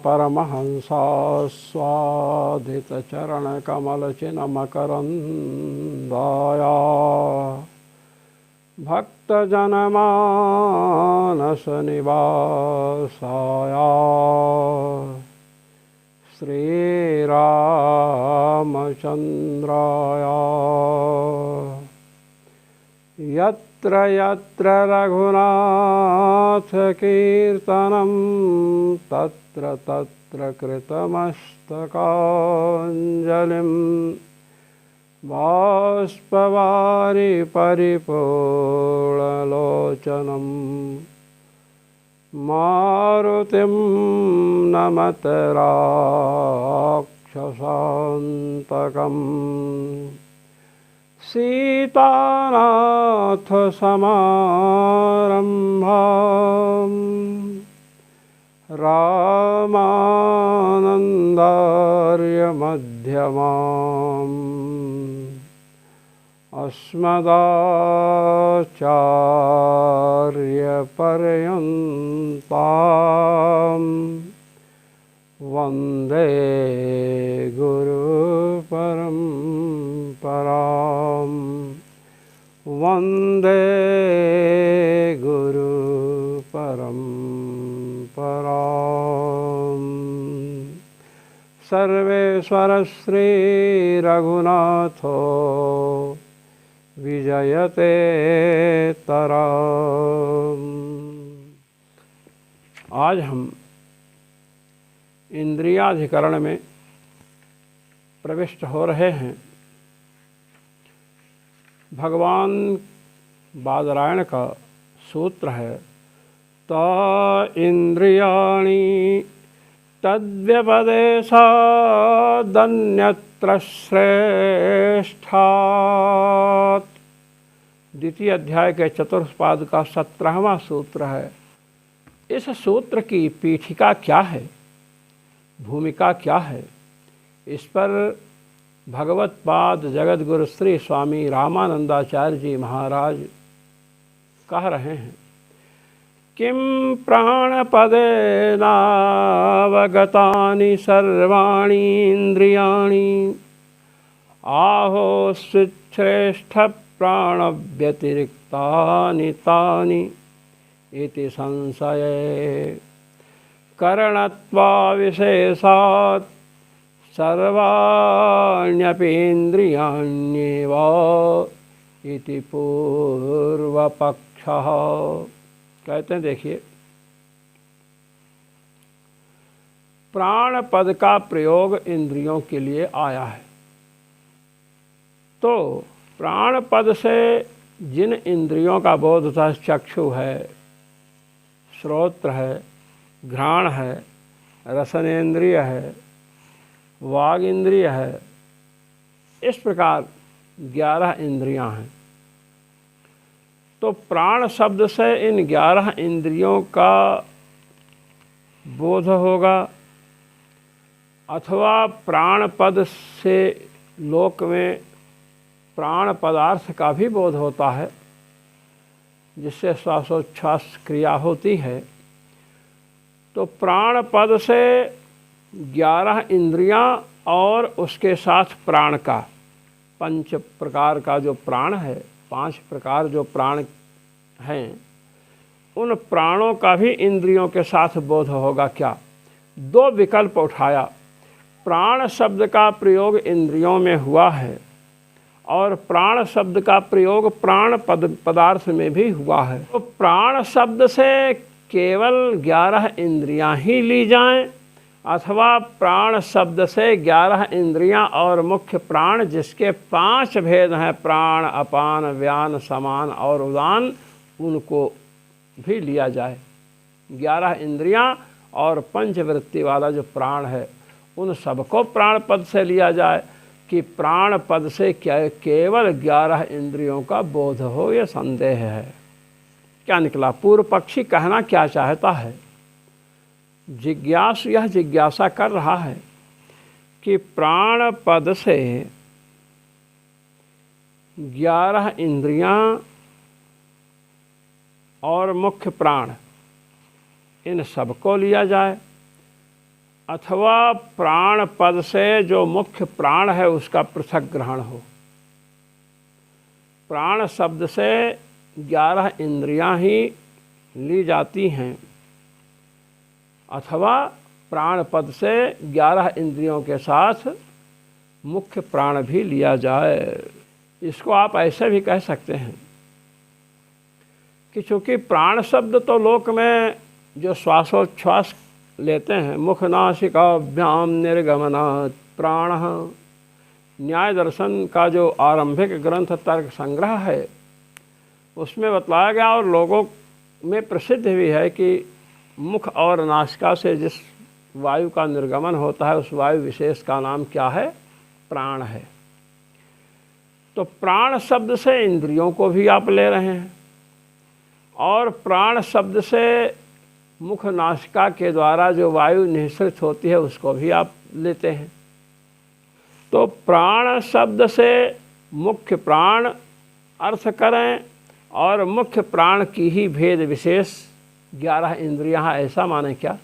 परमहंसा स्वादितचरणकमलचिन्मकरन्दाया भक्तजनमानसनिवासाया श्रीरामचन्द्राया यत्र यत्र रघुनाथकीर्तनं तत्र तत्र कृतमस्तकाञ्जलिं बाष्पवारि परिपूर्णलोचनं मारुतिं नमत राक्षसान्तकम् सीतानाथसमारम्भां रामानन्दार्यमध्यमाम् अस्मदाचार्यपर्यन्तां वन्दे गुरुपरम्परां वन्दे गुरुपरम्पराम्। सर्वेश्वर श्रीरघुनाथो विजयते तराम। आज हम इंद्रियाधिकरण में प्रविष्ट हो रहे हैं। भगवान बादरायण का सूत्र है ता इंद्रियाणि तद्व्यपदेशादन्यत्र श्रेष्ठात्। द्वितीय अध्याय के चतुर्थ पाद का 17वां सूत्र है। इस सूत्र की पीठिका क्या है, भूमिका क्या है, इस पर भगवत पाद जगत गुरु श्री स्वामी रामानंदाचार्य जी महाराज कह रहे हैं किं प्राणपदेनावगतानि सर्वाणि इन्द्रियाणि आहोस्विच्छ्रेष्ठ प्राणव्यतिरिक्तानि तानि इति संशये करणत्वाविशेषात् सर्वाण्यपीन्द्रियाण्येव इति पूर्वपक्षः। कहते हैं, देखिए, प्राण पद का प्रयोग इंद्रियों के लिए आया है। तो प्राण पद से जिन इंद्रियों का बोध होता है, चक्षु है, श्रोत्र है, घ्राण है, रसनेन्द्रिय है, वाग इंद्रिय है, इस प्रकार 11 इंद्रियां हैं। तो प्राण शब्द से इन 11 इंद्रियों का बोध होगा, अथवा प्राण पद से लोक में प्राण पदार्थ का भी बोध होता है, जिससे श्वासोच्छ्वास क्रिया होती है। तो प्राण पद से 11 इंद्रियां और उसके साथ प्राण का 5 प्रकार का जो प्राण है, 5 प्रकार जो प्राण हैं, उन प्राणों का भी इंद्रियों के साथ बोध होगा। क्या? 2 विकल्प उठाया। प्राण शब्द का प्रयोग इंद्रियों में हुआ है और प्राण शब्द का प्रयोग प्राण पदार्थ में भी हुआ है। तो प्राण शब्द से केवल 11 इंद्रियां ही ली जाएं, अथवा प्राण शब्द से 11 इंद्रियां और मुख्य प्राण, जिसके 5 भेद हैं, प्राण, अपान, व्यान, समान और उदान, उनको भी लिया जाए। 11 इंद्रियां और पंचवृत्ति वाला जो प्राण है, उन सबको प्राण पद से लिया जाए कि प्राण पद से केवल 11 इंद्रियों का बोध हो, यह संदेह है। क्या निकला? पूर्व पक्षी कहना क्या चाहता है? जिज्ञासु यह जिज्ञासा कर रहा है कि प्राण पद से 11 इंद्रियां और मुख्य प्राण, इन सबको लिया जाए, अथवा प्राण पद से जो मुख्य प्राण है उसका पृथक ग्रहण हो। प्राण शब्द से 11 इंद्रियां ही ली जाती हैं, अथवा प्राण पद से 11 इंद्रियों के साथ मुख्य प्राण भी लिया जाए। इसको आप ऐसे भी कह सकते हैं कि चूँकि प्राण शब्द तो लोक में जो श्वासोच्छ्वास लेते हैं, मुख नासिकाभ्याम निर्गमनात् प्राणः, न्याय दर्शन का जो आरंभिक ग्रंथ तर्क संग्रह है उसमें बतलाया गया और लोगों में प्रसिद्ध भी है कि मुख और नासिका से जिस वायु का निर्गमन होता है उस वायु विशेष का नाम क्या है? प्राण है। तो प्राण शब्द से इंद्रियों को भी आप ले रहे हैं और प्राण शब्द से मुख नासिका के द्वारा जो वायु निःसृत होती है उसको भी आप लेते हैं। तो प्राण शब्द से मुख्य प्राण अर्थ करें और मुख्य प्राण की ही भेद विशेष 11 इंद्रियां, ऐसा माने क्या?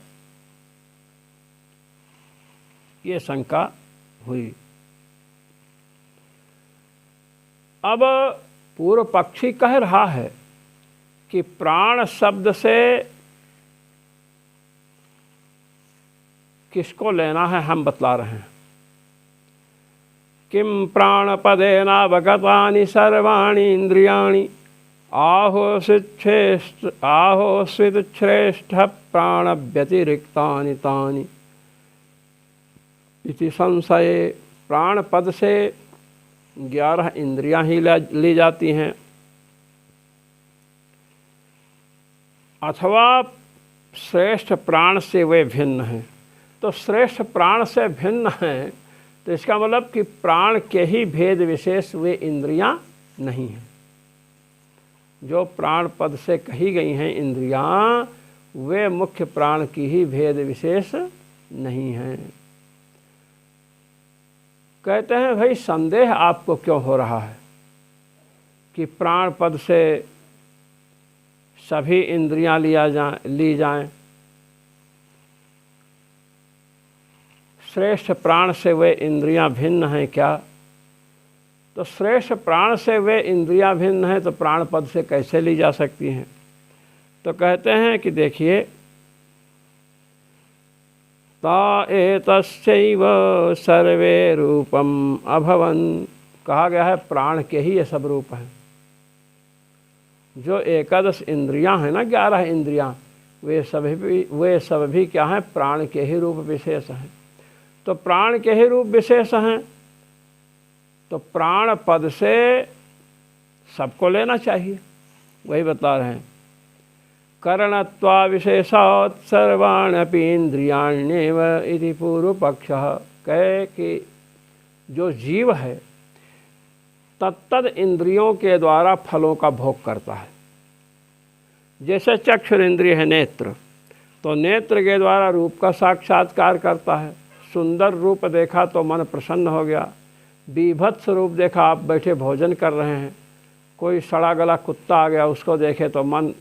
ये शंका हुई। अब पूर्व पक्षी कह रहा है कि प्राण शब्द से किसको लेना है हम बतला रहे हैं। किम प्राणपदेनावगतानि सर्वाणि इंद्रियाणि आहोस्वित श्रेष्ठ प्राण व्यतिरिक्तानि तानि इति संशये। प्राण पद से 11 इंद्रियां ही ली जाती हैं, अथवा श्रेष्ठ प्राण से वे भिन्न हैं। तो श्रेष्ठ प्राण से भिन्न हैं तो इसका मतलब कि प्राण के ही भेद विशेष वे इंद्रियां नहीं हैं। जो प्राण पद से कही गई हैं इंद्रियां वे मुख्य प्राण की ही भेद विशेष नहीं हैं। कहते हैं भाई संदेह आपको क्यों हो रहा है कि प्राण पद से सभी इंद्रियां ली जाएं, श्रेष्ठ प्राण से वे इंद्रियां भिन्न हैं क्या? तो श्रेष्ठ प्राण से वे इंद्रियां भिन्न हैं तो प्राण पद से कैसे ली जा सकती हैं? तो कहते हैं कि देखिए, ता एतस्यैव सर्वे रूपम अभवन, कहा गया है प्राण के ही ये सब रूप हैं। जो 11 इंद्रियां हैं ना, 11 इंद्रियां, वे सब भी क्या हैं? प्राण के ही रूप विशेष हैं। तो प्राण के ही रूप विशेष हैं तो प्राण पद से सबको लेना चाहिए। वही बता रहे हैं, करणत्वा विशेषात् सर्वाण्यपि इंद्रियाण्येव इति पूर्व पक्षः। कहे कि जो जीव है तत्तद इंद्रियों के द्वारा फलों का भोग करता है। जैसे चक्षुर इंद्रिय है नेत्र, तो नेत्र के द्वारा रूप का साक्षात्कार करता है। सुंदर रूप देखा तो मन प्रसन्न हो गया, बीभत्स रूप देखा, आप बैठे भोजन कर रहे हैं, कोई सड़ा गला कुत्ता आ गया उसको देखे तो मन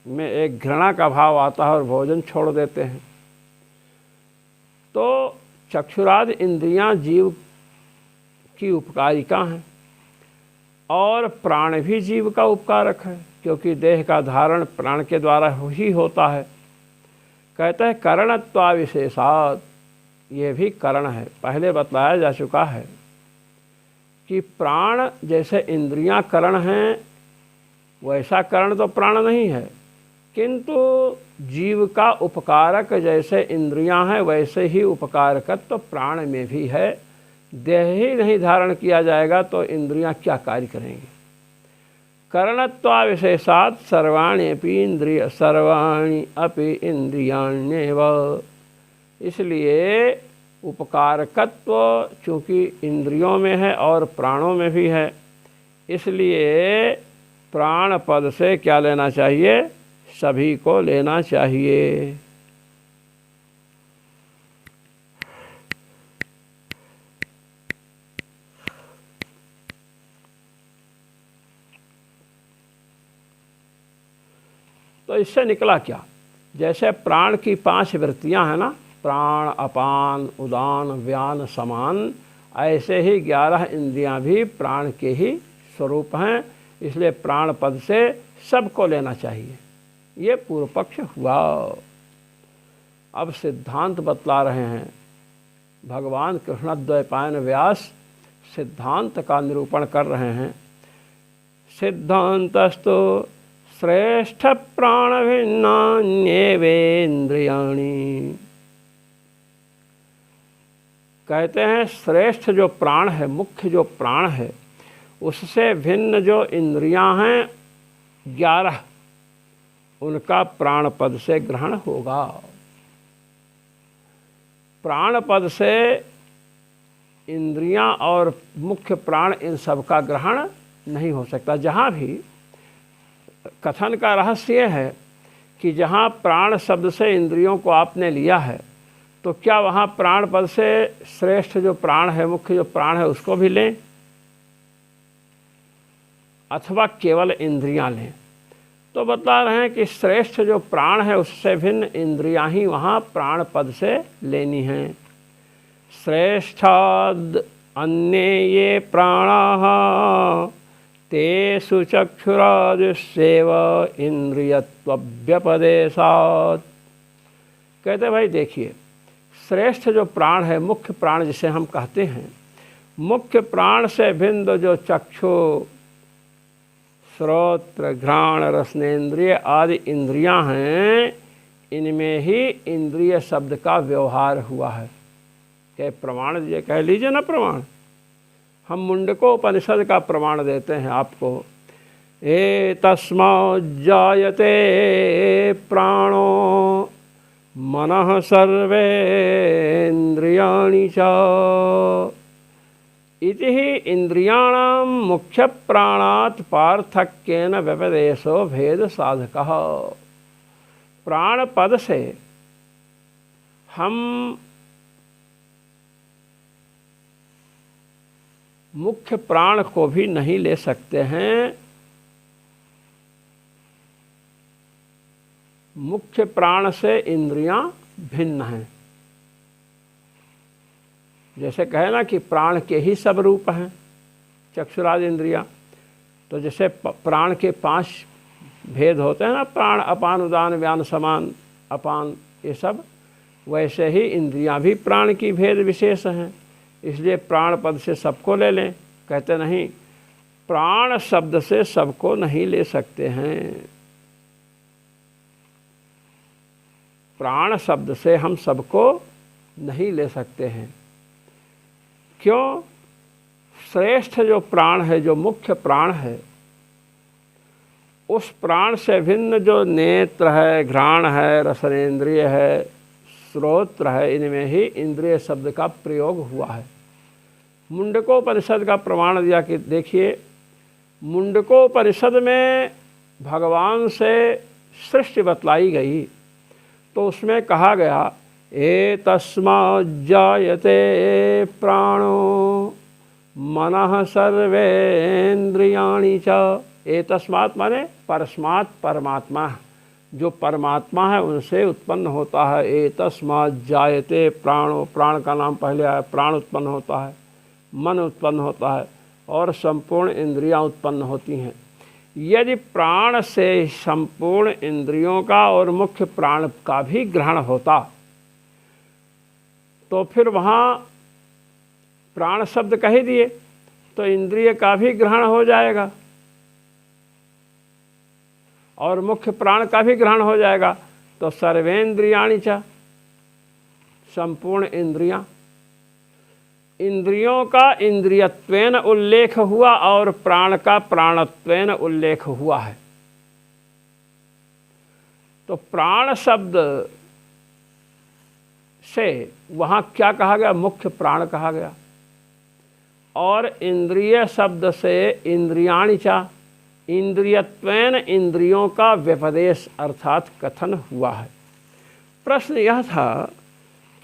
में एक घृणा का भाव आता है और भोजन छोड़ देते हैं। तो चक्षुरादि इंद्रियां जीव की उपकारिका हैं और प्राण भी जीव का उपकारक है, क्योंकि देह का धारण प्राण के द्वारा ही होता है। कहते हैं करणत्वा विशेषात्, ये भी करण है। पहले बताया जा चुका है कि प्राण जैसे इंद्रियां करण हैं वैसा करण तो प्राण नहीं है, किंतु जीव का उपकारक जैसे इंद्रियां हैं वैसे ही उपकारकत्व तो प्राण में भी है। देह ही नहीं धारण किया जाएगा तो इंद्रियां क्या कार्य करेंगी। करणत्वा विशेषात् सर्वाणि अपि इंद्रियाण्येव, इसलिए उपकारकत्व चूँकि इंद्रियों में है और प्राणों में भी है, इसलिए प्राण पद से क्या लेना चाहिए? सभी को लेना चाहिए। तो इससे निकला क्या? जैसे प्राण की 5 वृत्तियां हैं ना, प्राण, अपान, उदान, व्यान, समान, ऐसे ही 11 इंद्रियां भी प्राण के ही स्वरूप हैं। इसलिए प्राण पद से सबको लेना चाहिए। ये पूर्व पक्ष हुआ। अब सिद्धांत बतला रहे हैं। भगवान कृष्णद्वैपायन व्यास सिद्धांत का निरूपण कर रहे हैं। सिद्धांतस्तु श्रेष्ठ प्राण भिन्नान्येवेन्द्रियाणि। कहते हैं श्रेष्ठ जो प्राण है, मुख्य जो प्राण है, उससे भिन्न जो इंद्रियां हैं 11, उनका प्राण पद से ग्रहण होगा। प्राण पद से इंद्रियां और मुख्य प्राण इन सब का ग्रहण नहीं हो सकता। जहाँ भी कथन का रहस्य है कि जहाँ प्राण शब्द से इंद्रियों को आपने लिया है, तो क्या वहाँ प्राण पद से श्रेष्ठ जो प्राण है, मुख्य जो प्राण है, उसको भी लें अथवा केवल इंद्रियां लें? तो बता रहे हैं कि श्रेष्ठ जो प्राण है उससे भिन्न इंद्रियां ही वहाँ प्राण पद से लेनी हैं। श्रेष्ठाद अन्ये ये प्राणाः तेषु चक्षुरादिस्येव इंद्रियत्वव्यपदेशात्। कहते भाई देखिए, श्रेष्ठ जो प्राण है, मुख्य प्राण जिसे हम कहते हैं, मुख्य प्राण से भिन्न जो चक्षु, श्रोत्र, घ्राण, रसनेन्द्रिय आदि इंद्रियां हैं, इनमें ही इंद्रिय शब्द का व्यवहार हुआ है। क्या प्रमाण ये कह लीजिए ना प्रमाण। हम मुंडकोपनिषद का प्रमाण देते हैं आपको। तस्मात् जायते प्राणो मनः सर्वेन्द्रियाणि च इति ही इंद्रियाणां मुख्य प्राणात् पार्थक्येन व्यपदेशो भेद साधकः। प्राण पद से हम मुख्य प्राण को भी नहीं ले सकते हैं। मुख्य प्राण से इंद्रियां भिन्न हैं। जैसे कहे ना कि प्राण के ही सब रूप हैं चक्षुरादि इंद्रियां, तो जैसे प्राण के 5 भेद होते हैं ना, प्राण, अपान, उदान, व्यान, समान, अपान, ये सब, वैसे ही इंद्रियां भी प्राण की भेद विशेष हैं। इसलिए प्राण पद से सबको ले लें। कहते नहीं, प्राण शब्द से सबको नहीं ले सकते हैं। प्राण शब्द से हम सबको नहीं ले सकते हैं। क्यों? श्रेष्ठ जो प्राण है, जो मुख्य प्राण है, उस प्राण से भिन्न जो नेत्र है, घ्राण है, रसनेन्द्रिय है, श्रोत्र है, इनमें ही इंद्रिय शब्द का प्रयोग हुआ है। मुंडकोपनिषद का प्रमाण दिया कि देखिए, मुंडकोपनिषद में भगवान से सृष्टि बतलाई गई, तो उसमें कहा गया तस्मात् जायते प्राणो मनः सर्वेन्द्रियाणि च। तस्मात् माने परस्मात्, परमात्मा, जो परमात्मा है उनसे उत्पन्न होता है। तस्मात् जायते प्राणो, प्राण का नाम पहले आया, प्राण उत्पन्न होता है, मन उत्पन्न होता है और संपूर्ण इंद्रियां उत्पन्न होती हैं। यदि प्राण से संपूर्ण इंद्रियों का और मुख्य प्राण का भी ग्रहण होता, तो फिर वहाँ प्राण शब्द कह ही दिए, तो इंद्रिय का भी ग्रहण हो जाएगा और मुख्य प्राण का भी ग्रहण हो जाएगा। तो सर्वेन्द्रियाणि च, संपूर्ण इंद्रियां, इंद्रियों का इंद्रियत्वेन उल्लेख हुआ और प्राण का प्राणत्वेन उल्लेख हुआ है। तो प्राण शब्द से वहाँ क्या कहा गया? मुख्य प्राण कहा गया। और इंद्रिय शब्द से इंद्रियाणि च, इंद्रियत्वेन इंद्रियों का व्यपदेश अर्थात कथन हुआ है। प्रश्न यह था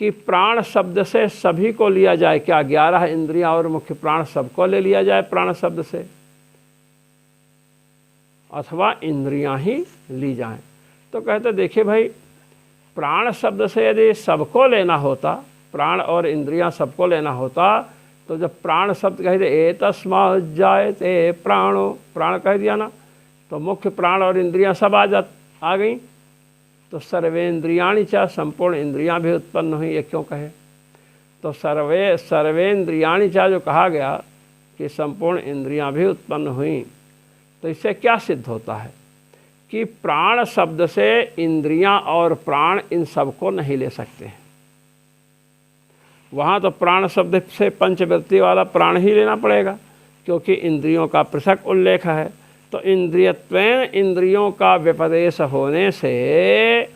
कि प्राण शब्द से सभी को लिया जाए क्या? 11 इंद्रियां और मुख्य प्राण सबको ले लिया जाए प्राण शब्द से, अथवा इंद्रियां ही ली जाएं? तो कहते देखिए भाई, प्राण शब्द से यदि सबको लेना होता, प्राण और इंद्रियां सबको लेना होता, तो जब प्राण शब्द कह दे एतस्मात् जायते प्राणो, प्राण कह दिया ना, तो मुख्य प्राण और इंद्रियां सब आ गई। तो सर्वेंद्रियाणि च, संपूर्ण इंद्रियां भी उत्पन्न हुई, ये क्यों कहे? तो सर्वेंद्रियाणि च जो कहा गया कि संपूर्ण इंद्रियां भी उत्पन्न हुई, तो इससे क्या सिद्ध होता है कि प्राण शब्द से इंद्रियां और प्राण इन सबको नहीं ले सकते हैं। वहाँ तो प्राण शब्द से पंचवृत्ति वाला प्राण ही लेना पड़ेगा, क्योंकि इंद्रियों का पृथक उल्लेख है। तो इंद्रियत्वेन, इंद्रियों का व्यपदेश होने से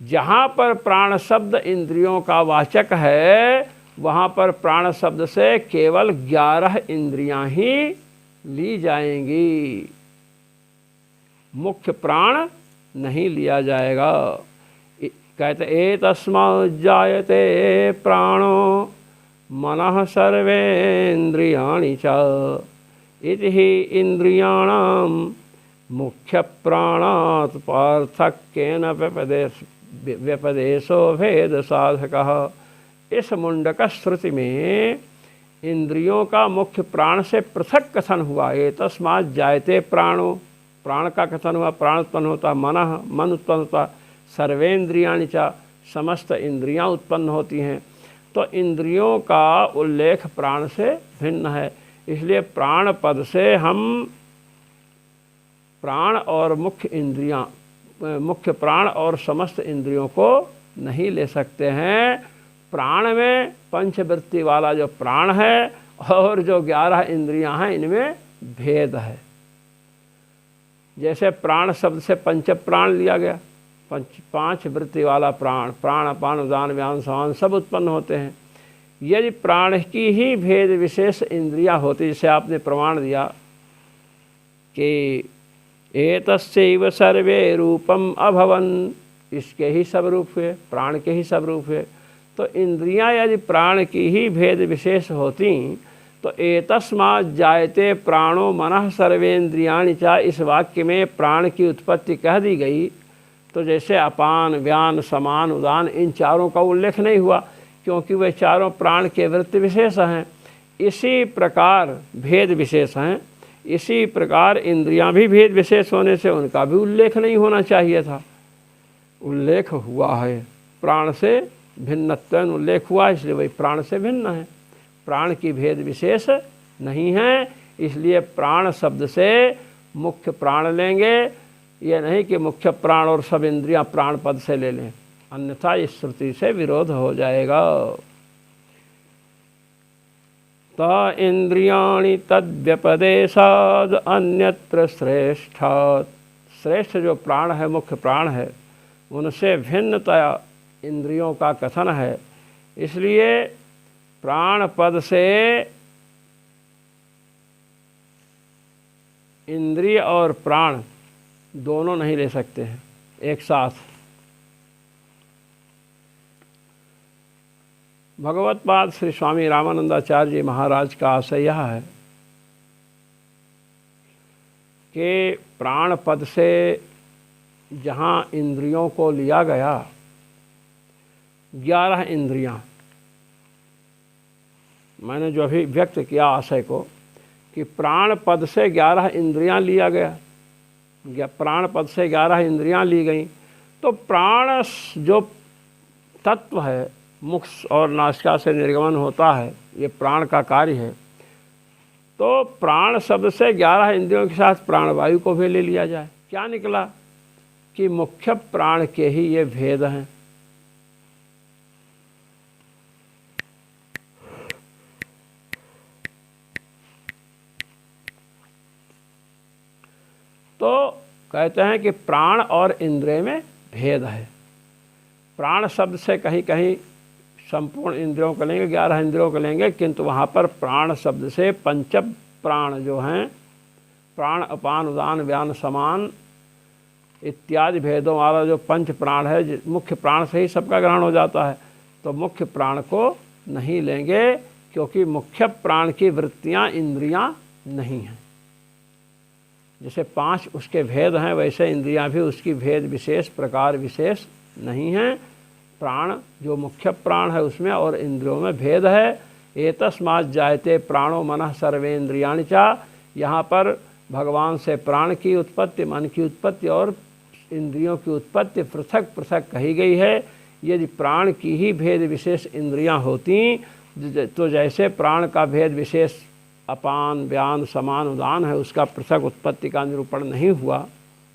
जहाँ पर प्राण शब्द इंद्रियों का वाचक है, वहाँ पर प्राण शब्द से केवल 11 इंद्रियां ही ली जाएंगी, मुख्य प्राण नहीं लिया जाएगा। कहते एतस्मात् जायते प्राणो मनः सर्वेन्द्रियाणि च इति हि इंद्रियाणां मुख्य प्राणात् पार्थक्येन व्यपदेशो भेद साधकः। इस मुंडक श्रुति में इंद्रियों का मुख्य प्राण से पृथक कथन हुआ। एतस्मात् जायते प्राणो, प्राण का कथन हुआ, प्राण उत्पन्न होता, मनः, मन उत्पन्न होता, सर्वेन्द्रियाणि च, समस्त इंद्रियां उत्पन्न होती हैं। तो इंद्रियों का उल्लेख प्राण से भिन्न है, इसलिए प्राण पद से हम प्राण और मुख्य इंद्रियां, मुख्य प्राण और समस्त इंद्रियों को नहीं ले सकते हैं। प्राण में पंचवृत्ति वाला जो प्राण है और जो 11 इंद्रियां हैं, इनमें भेद है। जैसे प्राण शब्द से पंच प्राण लिया गया, पांच वृत्ति वाला प्राण, प्राण अपान उदान व्यान समान सब उत्पन्न होते हैं। यदि प्राण की ही भेद विशेष इंद्रियां होती, जैसे आपने प्रमाण दिया कि एतस्यैव सर्वे रूपम अभवन, इसके ही सब रूप हुए, प्राण के ही सब रूप हुए। तो इंद्रियां यदि प्राण की ही भेद विशेष होती, तो एतस्मात् जायते प्राणो मनः सर्वेन्द्रियाणि च, इस वाक्य में प्राण की उत्पत्ति कह दी गई। तो जैसे अपान व्यान समान उदान, इन चारों का उल्लेख नहीं हुआ, क्योंकि वे चारों प्राण के वृत्ति विशेष हैं। इसी प्रकार भेद विशेष हैं, इसी प्रकार इंद्रियां भी भेद विशेष होने से उनका भी उल्लेख नहीं होना चाहिए था। उल्लेख हुआ है, प्राण से भिन्नत्वेन उल्लेख हुआ, इसलिए वही प्राण से भिन्न है। प्राण की भेद विशेष नहीं है, इसलिए प्राण शब्द से मुख्य प्राण लेंगे, ये नहीं कि मुख्य प्राण और सब इंद्रियां प्राण पद से ले लें, अन्यथा इस श्रुति से विरोध हो जाएगा। ता इंद्रियाणि तद्व्यपदेशाद अन्यत्र श्रेष्ठात्, श्रेष्ठ जो प्राण है, मुख्य प्राण है, उनसे भिन्नतया इंद्रियों का कथन है। इसलिए प्राण पद से इंद्रिय और प्राण दोनों नहीं ले सकते हैं एक साथ। भगवत्पाद श्री स्वामी रामानंदाचार्य जी महाराज का आशय यह है कि प्राण पद से जहाँ इंद्रियों को लिया गया, 11 इंद्रियां, मैंने जो अभी व्यक्त किया आशय को कि प्राण पद से 11 इंद्रियां लिया गया, प्राण पद से 11 इंद्रियां ली गई, तो प्राण जो तत्व है, मुख और नासिका से निर्गमन होता है, ये प्राण का कार्य है। तो प्राण शब्द से 11 इंद्रियों के साथ प्राणवायु को भी ले लिया जाए, क्या निकला कि मुख्य प्राण के ही ये भेद हैं। तो कहते हैं कि प्राण और इंद्रिय में भेद है। प्राण शब्द से कहीं कहीं संपूर्ण इंद्रियों को लेंगे, 11 इंद्रियों को लेंगे, किंतु वहाँ पर प्राण शब्द से पंच प्राण जो हैं, प्राण अपान उदान व्यान समान इत्यादि भेदों वाला जो पंच प्राण है, मुख्य प्राण से ही सबका ग्रहण हो जाता है। तो मुख्य प्राण को नहीं लेंगे, क्योंकि मुख्य प्राण की वृत्तियाँ इंद्रियाँ नहीं हैं। जैसे 5 उसके भेद हैं, वैसे इंद्रियां भी उसकी भेद विशेष प्रकार विशेष नहीं हैं। प्राण जो मुख्य प्राण है उसमें और इंद्रियों में भेद है। एतस्मात् जायते प्राणो मनः सर्वेन्द्रियाणि च। यहाँ पर भगवान से प्राण की उत्पत्ति, मन की उत्पत्ति और इंद्रियों की उत्पत्ति पृथक पृथक कही गई है। यदि प्राण की ही भेद विशेष इंद्रियां होती तो जैसे प्राण का भेद विशेष अपान व्यान समान उदान है, उसका पृथक उत्पत्ति का निरूपण नहीं हुआ,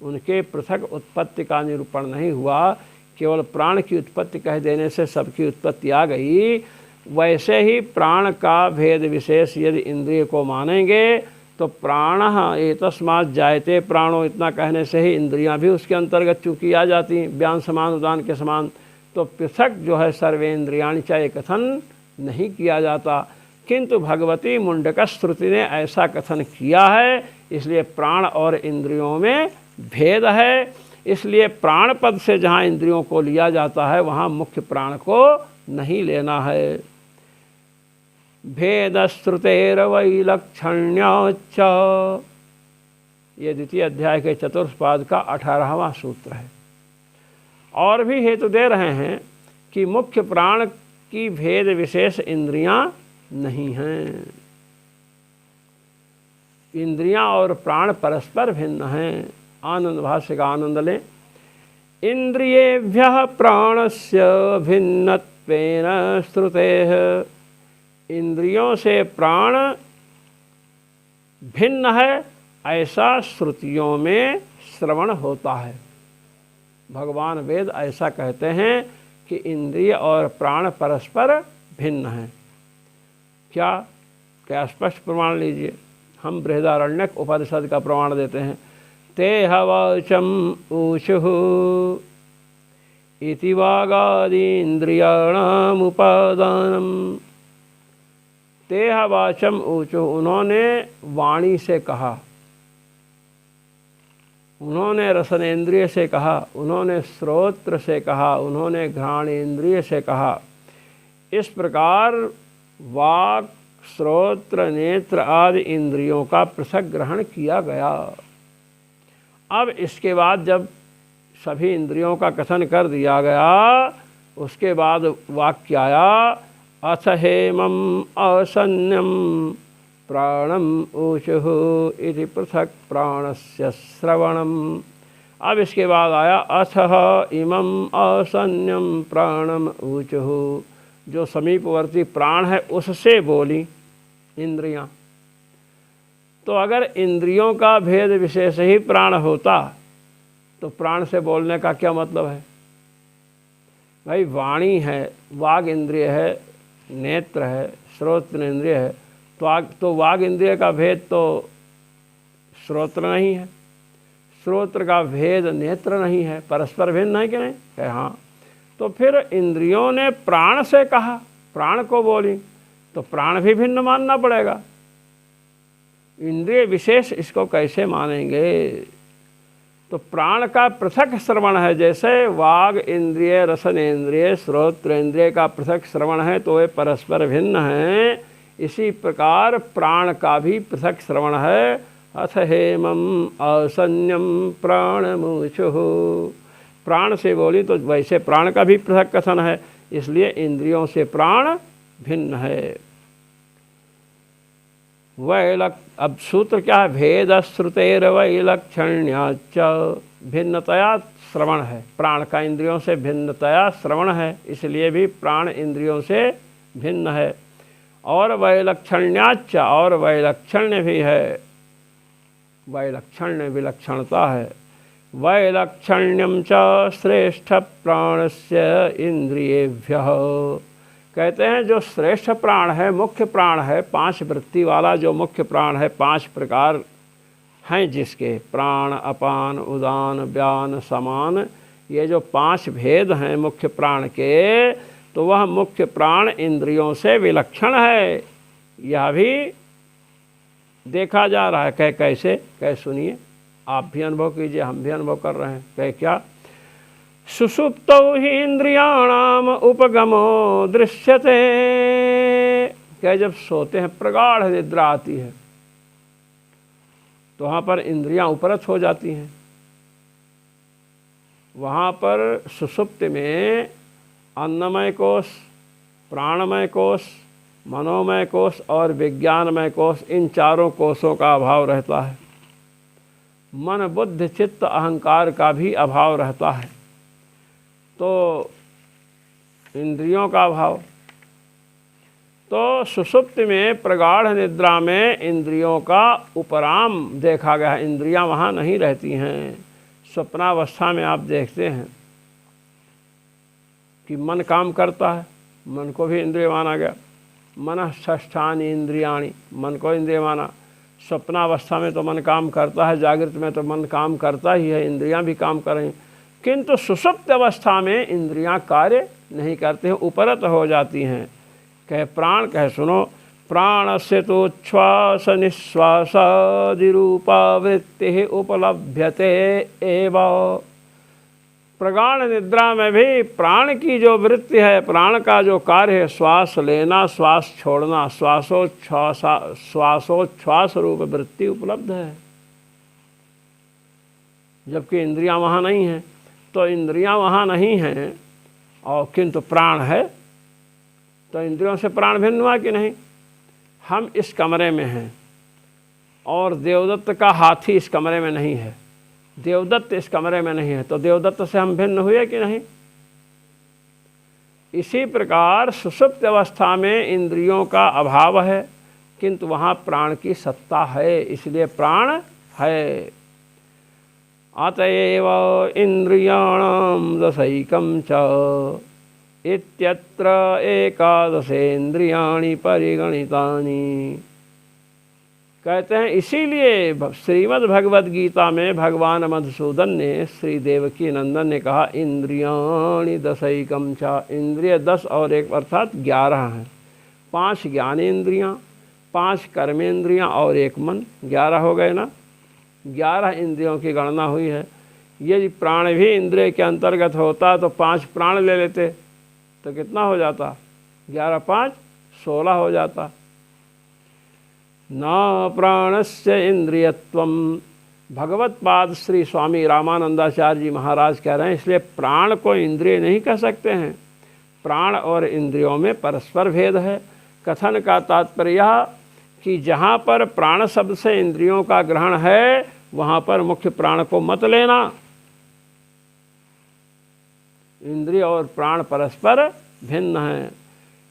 उनके पृथक उत्पत्ति का निरूपण नहीं हुआ, केवल प्राण की उत्पत्ति कह देने से सबकी उत्पत्ति आ गई। वैसे ही प्राण का भेद विशेष यदि इंद्रिय को मानेंगे तो प्राण एतस्मात् जायते प्राणो, इतना कहने से ही इंद्रियां भी उसके अंतर्गत चूंकि आ जाती व्यान समान उदान के समान, तो पृथक जो है सर्वेन्द्रियाणि च कथन नहीं किया जाता। किंतु भगवती मुंडक श्रुति ने ऐसा कथन किया है, इसलिए प्राण और इंद्रियों में भेद है। इसलिए प्राण पद से जहाँ इंद्रियों को लिया जाता है वहाँ मुख्य प्राण को नहीं लेना है। भेद श्रुतेर्वैलक्षण्याच्च, ये द्वितीय अध्याय के चतुर्थ पाद का 18वां सूत्र है। और भी हेतु दे रहे हैं कि मुख्य प्राण की भेद विशेष इंद्रियां नहीं हैं। इंद्रियां और प्राण परस्पर भिन्न हैं। आनंद भाष्य का आनंद लें। इंद्रियेभ्यः प्राणस्य भिन्नत्वेन श्रुतेः, इंद्रियों से प्राण भिन्न है ऐसा श्रुतियों में श्रवण होता है। भगवान वेद ऐसा कहते हैं कि इंद्रिय और प्राण परस्पर भिन्न हैं। क्या स्पष्ट प्रमाण लीजिए। हम बृहदारण्यक उपनिषद का प्रमाण देते हैं। ते हवाचम ऊचुः इति वागादीन्द्रियाणाम उपादानम्। ते हवाचम ऊचुः, उन्होंने वाणी से कहा, उन्होंने रसनेन्द्रिय से कहा, उन्होंने श्रोत्र से कहा, उन्होंने घ्राणेन्द्रिय से कहा। इस प्रकार वाक श्रोत्र नेत्र आदि इंद्रियों का पृथक ग्रहण किया गया। अब इसके बाद जब सभी इंद्रियों का कथन कर दिया गया, उसके बाद वाक्य आया अथ हेमं असन्यम प्राणम ऊचुः इति पृथक प्राणस्य श्रवणम्। अब इसके बाद आया अथ इमं असन्यम प्राणम ऊचुः, जो समीपवर्ती प्राण है उससे बोली इंद्रियां। तो अगर इंद्रियों का भेद विशेष ही प्राण होता तो प्राण से बोलने का क्या मतलब है भाई? वाणी है, वाग इंद्रिय है, नेत्र है, श्रोत्र इंद्रिय है, तो वाग इंद्रिय का भेद तो श्रोत्र नहीं है, श्रोत्र का भेद नेत्र नहीं है, परस्पर भिन्न है कि नहीं? कहे हाँ। तो फिर इंद्रियों ने प्राण से कहा, प्राण को बोली, तो प्राण भी भिन्न मानना पड़ेगा। इंद्रिय विशेष इसको कैसे मानेंगे? तो प्राण का पृथक श्रवण है। जैसे वाग इंद्रिय, रसन इंद्रिय, श्रोत्र इंद्रिय का पृथक श्रवण है तो वे परस्पर भिन्न हैं, इसी प्रकार प्राण का भी पृथक श्रवण है। अथ हेमं असन्यम प्राणमूचुः, प्राण से बोली तो वैसे प्राण का भी पृथक कथन है, इसलिए इंद्रियों से प्राण भिन्न है। अब सूत्र क्या है? भेद श्रुतेर्वैलक्षण्याच्च, भिन्नतया श्रवण है। प्राण का इंद्रियों से भिन्नतया श्रवण है, इसलिए भी प्राण इंद्रियों से भिन्न है। और वैलक्षण्याच्च, और वैलक्षण्य भी है, वैलक्षण्य विलक्षणता है। वैलक्षण्यम च श्रेष्ठ प्राणस्य इंद्रियेभ्यः, कहते हैं जो श्रेष्ठ प्राण है, मुख्य प्राण है, 5 वृत्ति वाला जो मुख्य प्राण है, 5 प्रकार हैं जिसके, प्राण अपान उदान व्यान समान, ये जो 5 भेद हैं मुख्य प्राण के, तो वह मुख्य प्राण इंद्रियों से विलक्षण है। यह भी देखा जा रहा है। कैसे? सुनिए, आप भी अनुभव कीजिए, हम भी अनुभव कर रहे हैं। क्या? सुषुप्तौ हि इंद्रियाणाम उपगमो दृश्यते, क्या जब सोते हैं प्रगाढ़ निद्रा आती है तो वहाँ पर इंद्रियां उपरत हो जाती हैं। वहाँ पर सुषुप्ति में अन्नमय कोश, प्राणमय कोश, मनोमय कोश और विज्ञानमय कोश, इन चारों कोशों का अभाव रहता है। मन बुद्धि चित्त अहंकार का भी अभाव रहता है। तो इंद्रियों का अभाव, तो सुषुप्ति में प्रगाढ़ निद्रा में इंद्रियों का उपराम देखा गया है। इंद्रियां वहाँ नहीं रहती हैं। स्वप्नावस्था में आप देखते हैं कि मन काम करता है, मन को भी इंद्रिय माना गया। मनः षष्ठानि इंद्रियाणि, मन को इंद्रिय माना। स्वप्नावस्था में तो मन काम करता है, जागृत में तो मन काम करता ही है, इंद्रियां भी काम करें। किंतु सुषुप्त अवस्था में इंद्रियां कार्य नहीं करते हैं, उपरत हो जाती हैं। कहे प्राण, कहे सुनो, प्राणस्य तो उच्छ्वास निश्वासादिरूपा वृत्ति उपलभ्यते एव। प्रगाढ़ निद्रा में भी प्राण की जो वृत्ति है, प्राण का जो कार्य है, श्वास लेना श्वास छोड़ना, श्वासोच्छ्वास रूप वृत्ति उपलब्ध है। जबकि इंद्रियां वहाँ नहीं हैं। तो इंद्रियां वहाँ नहीं हैं और किंतु प्राण है, तो इंद्रियों से प्राण भिन्न हुआ कि नहीं। हम इस कमरे में हैं और देवदत्त का हाथी इस कमरे में नहीं है, देवदत्त इस कमरे में नहीं है, तो देवदत्त से हम भिन्न हुए कि नहीं। इसी प्रकार सुषुप्त अवस्था में इंद्रियों का अभाव है, किंतु वहाँ प्राण की सत्ता है, इसलिए प्राण है। अतएव इंद्रियाणां दशैकं च इत्यत्र एकादशेन्द्रियाणि परिगणितानि। कहते हैं इसीलिए श्रीमद् भगवद गीता में भगवान मधुसूदन ने, श्री देवकी नंदन ने कहा इंद्रियाणि दशैकं च। इंद्रिय 10 और 1 अर्थात 11 हैं। 5 ज्ञानेन्द्रियाँ, 5 कर्मेंद्रियाँ और 1 मन, 11 हो गए ना। 11 इंद्रियों की गणना हुई है। यदि प्राण भी इंद्रिय के अंतर्गत होता तो 5 प्राण ले लेते तो कितना हो जाता, 11 5 16 हो जाता। न प्राणस्य इंद्रियत्वम, भगवत्पाद श्री स्वामी रामानंदाचार्य जी महाराज कह रहे हैं, इसलिए प्राण को इंद्रिय नहीं कह सकते हैं। प्राण और इंद्रियों में परस्पर भेद है। कथन का तात्पर्य यह कि जहाँ पर प्राण शब्द से इंद्रियों का ग्रहण है, वहाँ पर मुख्य प्राण को मत लेना। इंद्रिय और प्राण परस्पर भिन्न हैं।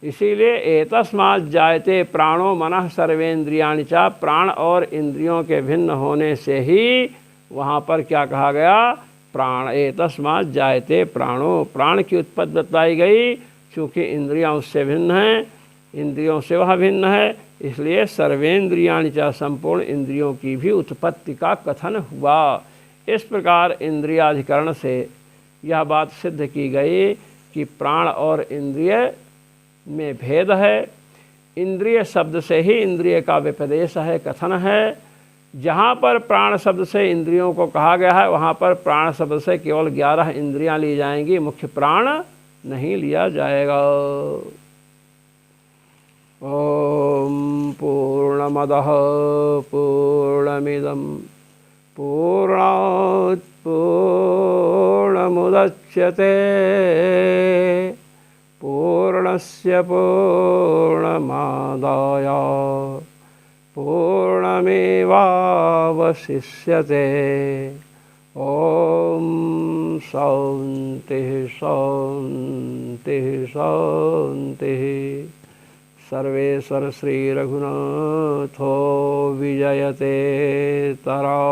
इसीलिए एतस्मात् जायते प्राणो मनः सर्वेन्द्रियाणि च, प्राण और इंद्रियों के भिन्न होने से ही वहाँ पर क्या कहा गया, प्राण। एतस्मात् जायते प्राणो, प्राण की उत्पत्ति बताई गई। चूँकि इंद्रियां उससे भिन्न हैं, इंद्रियों से वह भिन्न है, इसलिए सर्वेन्द्रियाणि च, संपूर्ण इंद्रियों की भी उत्पत्ति का कथन हुआ। इस प्रकार इंद्रियाधिकरण से यह बात सिद्ध की गई कि प्राण और इंद्रिय में भेद है। इंद्रिय शब्द से ही इंद्रिय का विपदेश है, कथन है। जहाँ पर प्राण शब्द से इंद्रियों को कहा गया है, वहाँ पर प्राण शब्द से केवल 11 इंद्रियां ली जाएंगी, मुख्य प्राण नहीं लिया जाएगा। ओम पूर्णमदः पूर्णमिदं पूर्णात् पूर्णमुदच्यते पूर्णस्य पूर्णमादाय पूर्णमेवावशिष्यते। ओम शान्तिः शान्तिः शान्तिः। सर्वेश्वर श्री रघुनाथो विजयते तरा।